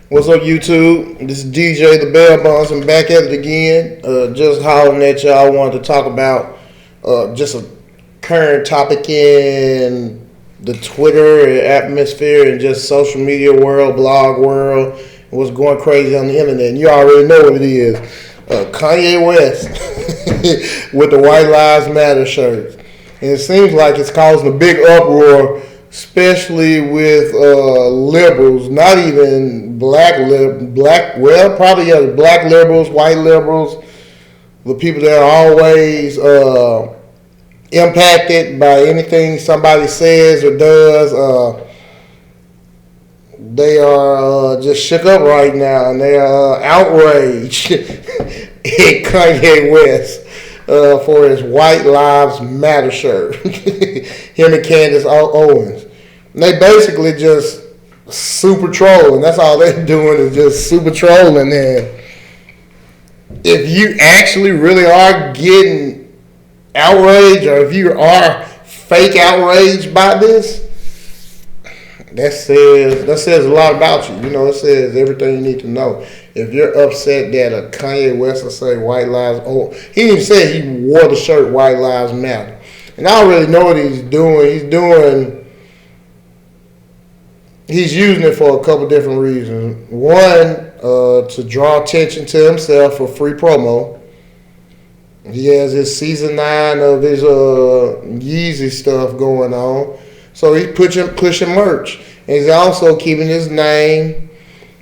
What's up, YouTube? This is DJ the Bell Bonds. I'm back at it again. Just hollering at y'all. I wanted to talk about just a current topic in the Twitter atmosphere and just social media world, blog world, and what's going crazy on the internet. And you already know what it is. Kanye West with the White Lives Matter shirt. And it seems like it's causing a big uproar, especially with liberals, not even black, probably black liberals, white liberals, the people that are always impacted by anything somebody says or does. They are just shook up right now, and they are outraged at Kanye West for his White Lives Matter shirt. Him and Candice Owens. And they basically just super trolling. That's all they're doing is just super trolling. And if you actually really are getting outraged, or if you are fake outraged by this, that says a lot about you. You know, it says everything you need to know. If you're upset that a Kanye West will say White Lives, he didn't even say he wore the shirt White Lives Matter. And I don't really know what he's doing. He's using it for a couple different reasons. One, to draw attention to himself for free promo. He has his season 9 of his Yeezy stuff going on. So he's pushing merch. And he's also keeping his name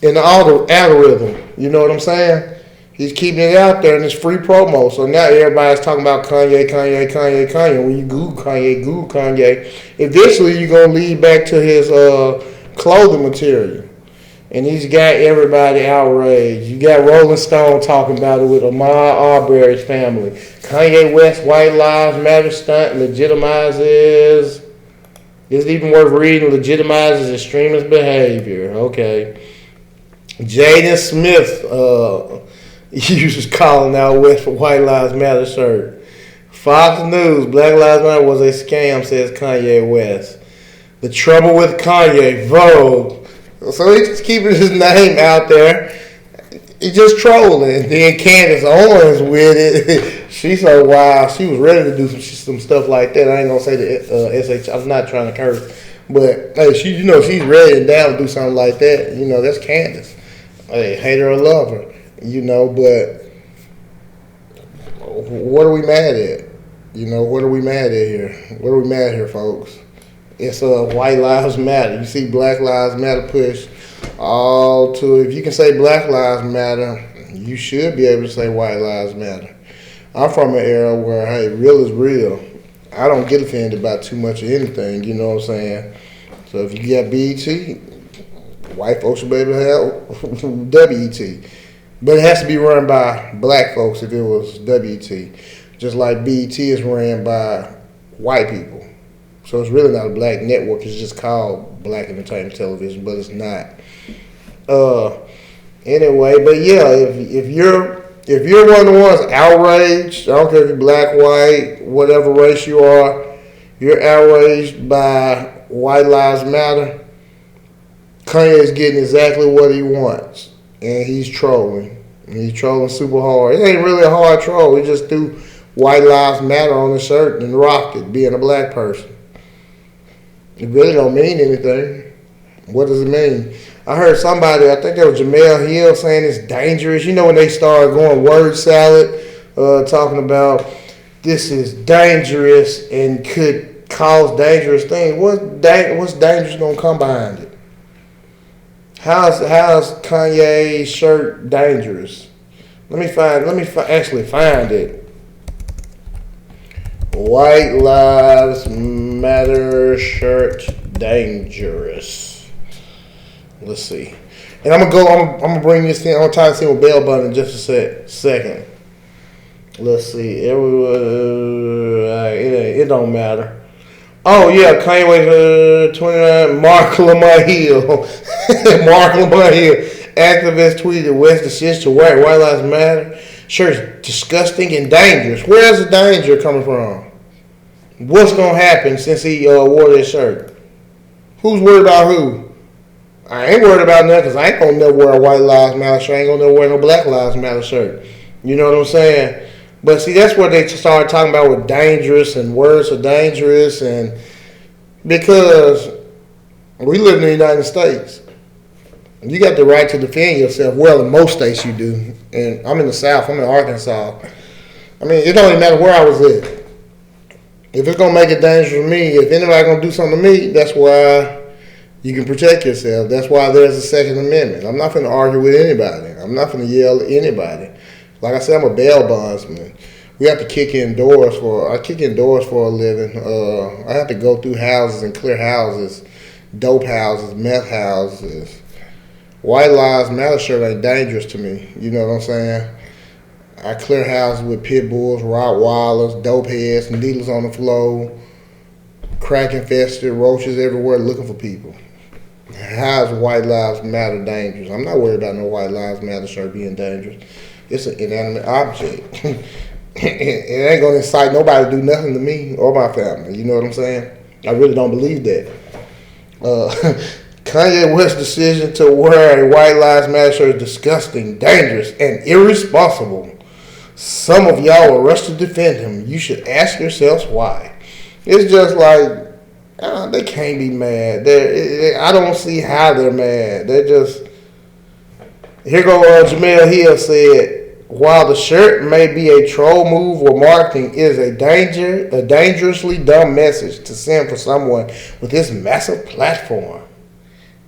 in the algorithm. You know what I'm saying? He's keeping it out there and it's free promo. So now everybody's talking about Kanye. When you Google Kanye, eventually you're going to lead back to his clothing material. And he's got everybody outraged. You got Rolling Stone talking about it with Ahmaud Arbery's family. Kanye West White Lives Matter stunt legitimizes... Is it even worth reading? Legitimizes extremist behavior. Okay. Jaden Smith uses calling out West for White Lives Matter shirt. Fox News, Black Lives Matter was a scam, says Kanye West. The trouble with Kanye, Vogue. So he's just keeping his name out there. He's just trolling. Then Candice Owens with it. She's so wild. She was ready to do some stuff like that. I ain't gonna say the SH. I'm not trying to curse, but hey, she's ready and down to do something like that. You know, that's Candice. Hey, hate her or love her. You know, but what are we mad at? You know, what are we mad at here? What are we mad at here, folks? It's White Lives Matter. You see Black Lives Matter push all to. If you can say Black Lives Matter, you should be able to say White Lives Matter. I'm from an era where, hey, real is real. I don't get offended about too much of anything, you know what I'm saying? So if you got BET, white folks should be able to have WET. But it has to be run by black folks if it was WET. Just like BET is ran by white people. So it's really not a black network. It's just called Black Entertainment Television, but it's not. Anyway, but yeah, if you're one of the ones outraged, I don't care if you're black, white, whatever race you are, you're outraged by White Lives Matter, Kanye is getting exactly what he wants. And he's trolling. And he's trolling super hard. It ain't really a hard troll. He just threw White Lives Matter on the shirt and rocked it, being a black person. It really don't mean anything. What does it mean? I heard somebody, I think that was Jamel Hill, saying it's dangerous. You know when they started going word salad, talking about this is dangerous and could cause dangerous things. What's dangerous gonna come behind it? How's Kanye's shirt dangerous? Let me actually find it. White Lives Matter shirt dangerous. Let's see. And I'm gonna bring this in. I'm gonna try to see what Bell button in just a second. Let's see. It don't matter. Oh yeah, Kanye West 29. Mark Lamar Hill. Mark Lamar Hill. Activist tweeted West decision to wear White Lives Matter shirt's disgusting and dangerous. Where's the danger coming from? What's gonna happen since he wore this shirt? Who's worried about who? I ain't worried about nothing because I ain't gonna never wear a White Lives Matter shirt. I ain't gonna never wear no Black Lives Matter shirt. You know what I'm saying? But see, that's what they started talking about with dangerous and words are dangerous, and because we live in the United States, you got the right to defend yourself. Well, in most states you do, and I'm in the South. I'm in Arkansas. I mean, it don't even matter where I was at. If it's gonna make it dangerous for me, if anybody gonna do something to me, that's why you can protect yourself. That's why there's a Second Amendment. I'm not gonna argue with anybody. I'm not gonna yell at anybody. Like I said, I'm a bail bondsman. We have to kick in doors I kick in doors for a living. I have to go through houses and clear houses, dope houses, meth houses. White Lives Matter shirt ain't dangerous to me. You know what I'm saying? I clear houses with pit bulls, Rottweilers, dope heads, needles on the floor, crack infested, roaches everywhere looking for people. How is White Lives Matter dangerous? I'm not worried about no White Lives Matter shirt being dangerous. It's an inanimate object. It ain't gonna incite nobody to do nothing to me or my family. You know what I'm saying? I really don't believe that. Kanye West's decision to wear a White Lives Matter shirt is disgusting, dangerous, and irresponsible. Some of y'all will rush to defend him. You should ask yourselves why. It's just like, they can't be mad. I don't see how they're mad. They're just... Here go Jamel Hill said, while the shirt may be a troll move or marketing, it is a dangerously dumb message to send for someone with this massive platform.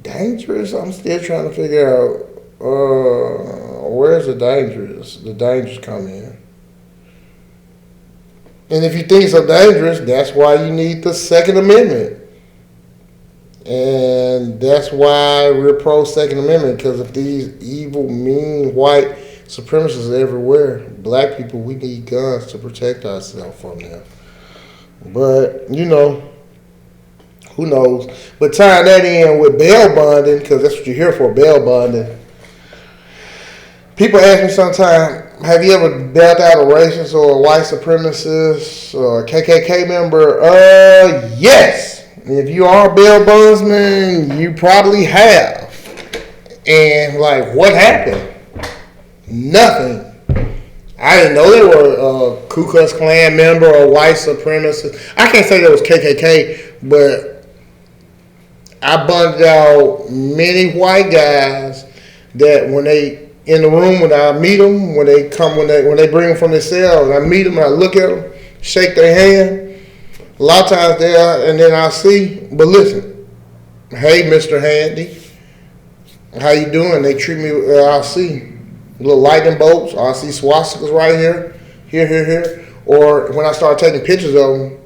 Dangerous? I'm still trying to figure out where's the dangerous? The dangers come in. And if you think so dangerous, that's why you need the Second Amendment. And that's why we're pro Second Amendment, because if these evil, mean, white supremacists are everywhere, black people, we need guns to protect ourselves from them. But, you know, who knows? But tying that in with bail bonding, because that's what you're here for, bail bonding. People ask me sometimes, have you ever bailed out a racist or a white supremacist or a KKK member? Yes. If you are a bail bondsman, you probably have. And, like, what happened? Nothing. I didn't know they were a Ku Klux Klan member or a white supremacist. I can't say that was KKK, but I bonded out many white guys that when they in the room, when I meet them, when they bring them from their cell, and I meet them and I look at them, shake their hand. A lot of times and then I see, but listen, hey, Mr. Handy, how you doing? They treat me, I'll see little lightning bolts, I'll see swastikas right here. Or when I start taking pictures of them,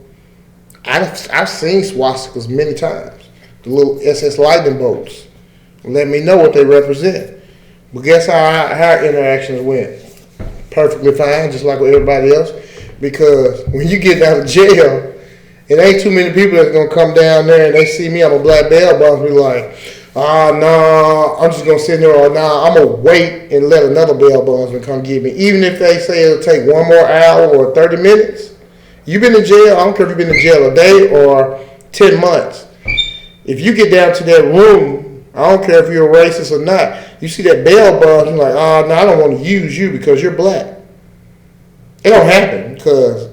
I've seen swastikas many times. The little SS lightning bolts. Let me know what they represent. But guess how our interactions went? Perfectly fine, just like with everybody else. Because when you get out of jail, it ain't too many people that's going to come down there and they see me, I'm a black bail bondsman, be like, no, I'm just going to sit there, or I'm going to wait and let another bail bondsman come get me. Even if they say it'll take 1 more hour or 30 minutes. You've been in jail, I don't care if you've been in jail a day or 10 months. If you get down to that room, I don't care if you're a racist or not, you see that bail bondsman, like, no, I don't want to use you because you're black. It don't happen, because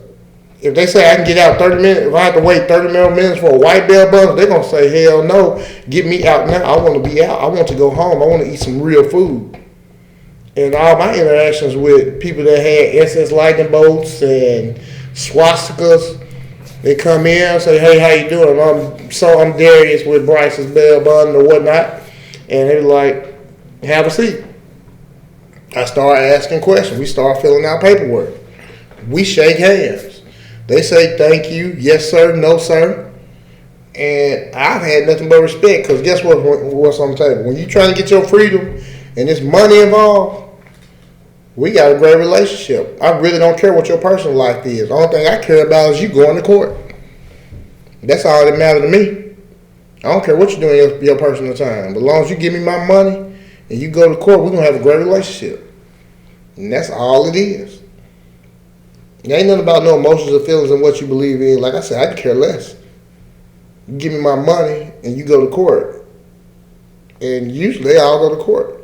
if they say I can get out 30 minutes, if I have to wait 30 more minutes for a white bail bondsman, they're going to say, hell no, get me out now. I want to be out. I want to go home. I want to eat some real food. And all my interactions with people that had SS lightning bolts and swastikas, they come in and say, hey, how you doing? I'm Darius with Bryce's bail bond or whatnot. And they're like, have a seat. I start asking questions. We start filling out paperwork. We shake hands. They say thank you, yes sir, no sir. And I've had nothing but respect, because guess what's on the table? When you're trying to get your freedom and there's money involved, we got a great relationship. I really don't care what your personal life is. The only thing I care about is you going to court. That's all that matters to me. I don't care what you're doing in your personal time. But as long as you give me my money and you go to court, we're going to have a great relationship. And that's all it is. There ain't nothing about no emotions or feelings and what you believe in. Like I said, I could care less. You give me my money and you go to court. and usually they all go to court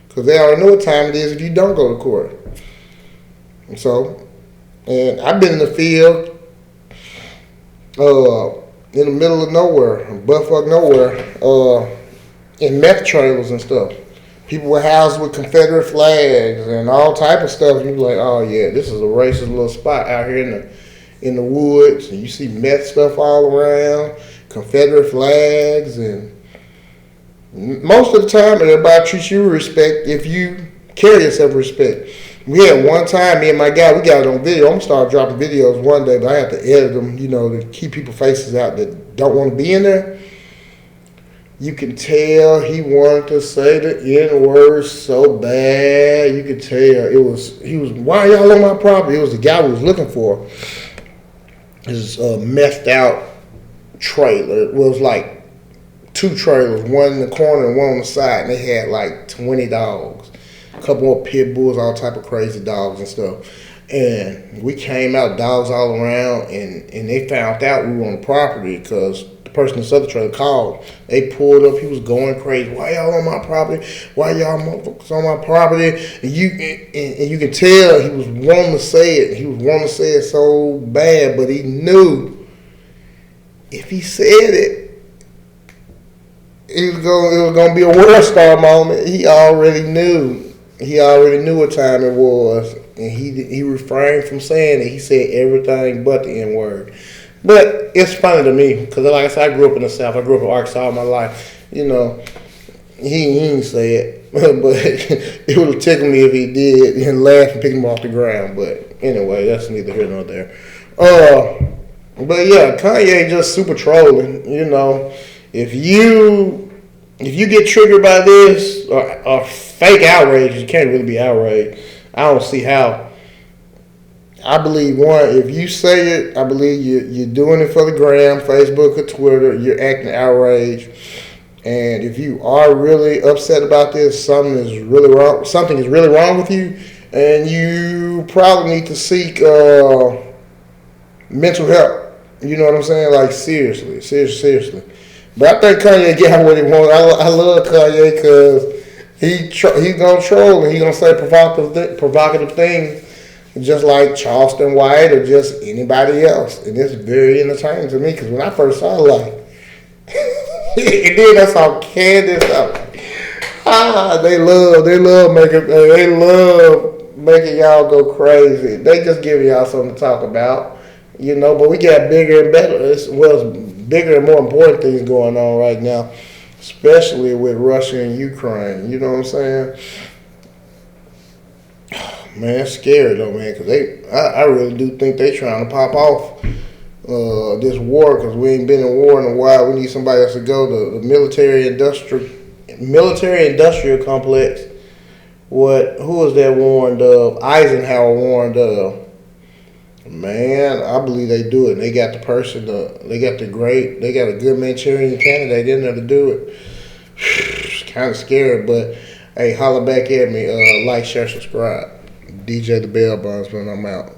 because they already know what time it is if you don't go to court. And so, and I've been in the field, in the middle of nowhere, buttfuck nowhere, in meth trailers and stuff. People were housed with Confederate flags and all type of stuff. And you're like, oh yeah, this is a racist little spot out here in the woods. And you see meth stuff all around, Confederate flags, and most of the time everybody treats you with respect if you carry yourself with respect. We had one time, me and my guy, we got it on video. I'm going to start dropping videos one day, but I have to edit them, to keep people's faces out that don't want to be in there. You can tell he wanted to say the N-word so bad. You could tell he was, why y'all on my property? It was the guy we was looking for. His methed out trailer. It was like 2 trailers, one in the corner and one on the side, and they had like 20 dogs. A couple more pit bulls, all type of crazy dogs and stuff. And we came out, dogs all around, and they found out we were on the property because the person in the other trailer called. They pulled up. He was going crazy. Why y'all on my property? Why y'all motherfuckers on my property? And you can tell he was wanting to say it. He was wanting to say it so bad, but he if he said it, it was going to be a world star moment. He already knew. He already knew what time it was, and he refrained from saying it. He said everything but the N-word. But it's funny to me because, like I said, I grew up in the South. I grew up in Arkansas all my life. He didn't say it, but it would have tickled me if he did and laugh and pick him off the ground. But anyway, that's neither here nor there. But yeah, Kanye just super trolling. If you get triggered by this or fake outrage, you can't really be outraged. I don't see how. I believe, one, if you say it, I believe you're doing it for the gram, Facebook or Twitter, you're acting outraged. And if you are really upset about this, something is really wrong with you, and you probably need to seek mental help. You know what I'm saying? Like, seriously. But I think Kanye got what he wants. I love Kanye because he's going to troll and he's going to say provocative things just like Charleston White or just anybody else. And it's very entertaining to me because when I first saw it, and then I saw Candice, they love making y'all go crazy. They just give y'all something to talk about, but we got bigger and better, bigger and more important things going on right now, especially with Russia and Ukraine. You know what I'm saying? Man, it's scary though, man, because I really do think they trying to pop off this war because we ain't been in war in a while. We need somebody else to go to the military industrial complex. Who was that warned of? Eisenhower warned of. Man, I believe they do it. And they got the person. They got a good Manchurian candidate in there to do it. It's kind of scary, but hey, holler back at me. Like, share, subscribe. DJ the Bell Bondsman. I'm out.